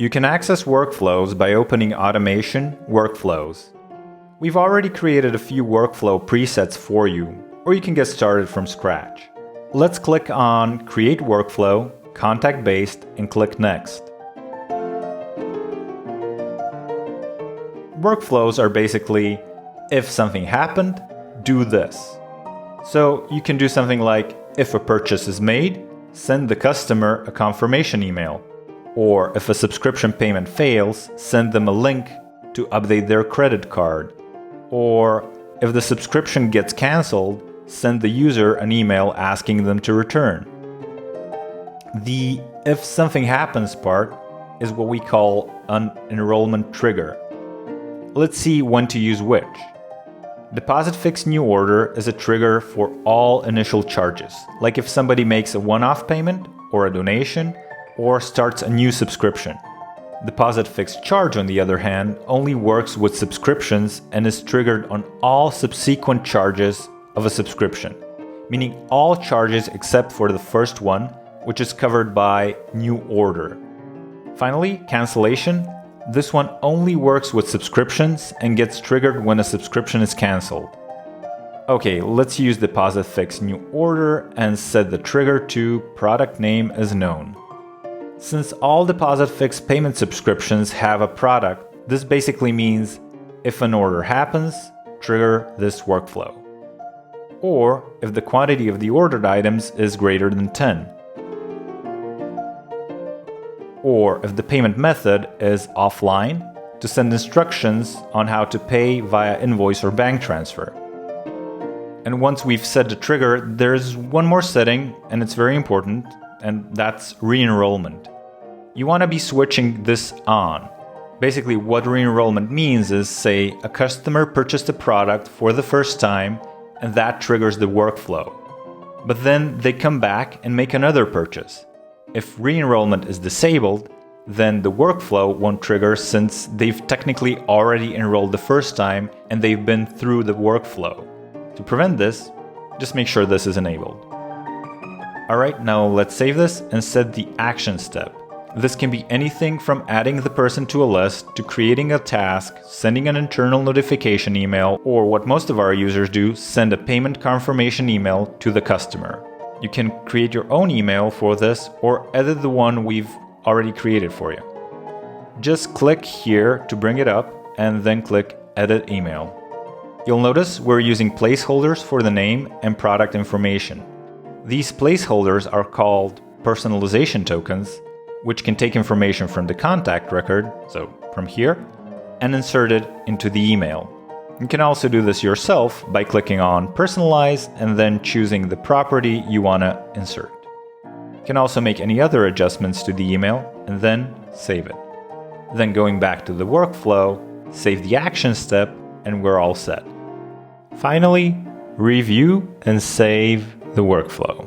You can access workflows by opening Automation, Workflows. We've already created a few workflow presets for you, or you can get started from scratch. Let's click on Create Workflow, Contact Based, and click Next. Workflows are basically, if something happened, do this. So you can do something like, if a purchase is made, send the customer a confirmation email. Or if a subscription payment fails, send them a link to update their credit card. Or if the subscription gets cancelled, send the user an email asking them to return. The if something happens part is what we call an enrollment trigger. Let's see when to use which. Deposit Fix New Order is a trigger for all initial charges, like if somebody makes a one-off payment or a donation or starts a new subscription. Deposit Fix Charge, on the other hand, only works with subscriptions and is triggered on all subsequent charges of a subscription, meaning all charges except for the first one, which is covered by New Order. Finally, Cancellation. This one only works with subscriptions and gets triggered when a subscription is cancelled. Okay, let's use Deposit Fix New Order and set the trigger to Product Name as Known. Since all Deposit Fix payment subscriptions have a product, this basically means if an order happens, trigger this workflow. Or if the quantity of the ordered items is greater than 10. Or if the payment method is offline, to send instructions on how to pay via invoice or bank transfer. And once we've set the trigger, there's one more setting, and it's very important, and that's re-enrollment. You want to be switching this on. Basically, what re-enrollment means is, say, a customer purchased a product for the first time, and that triggers the workflow. But then they come back and make another purchase. If re-enrollment is disabled, then the workflow won't trigger since they've technically already enrolled the first time and they've been through the workflow. To prevent this, just make sure this is enabled. Alright, now let's save this and set the action step. This can be anything from adding the person to a list to creating a task, sending an internal notification email, or what most of our users do, send a payment confirmation email to the customer. You can create your own email for this or edit the one we've already created for you. Just click here to bring it up and then click Edit Email. You'll notice we're using placeholders for the name and product information. These placeholders are called personalization tokens, which can take information from the contact record, so from here, and insert it into the email. You can also do this yourself by clicking on Personalize and then choosing the property you want to insert. You can also make any other adjustments to the email and then save it. Then going back to the workflow, save the action step, and we're all set. Finally, review and save the workflow.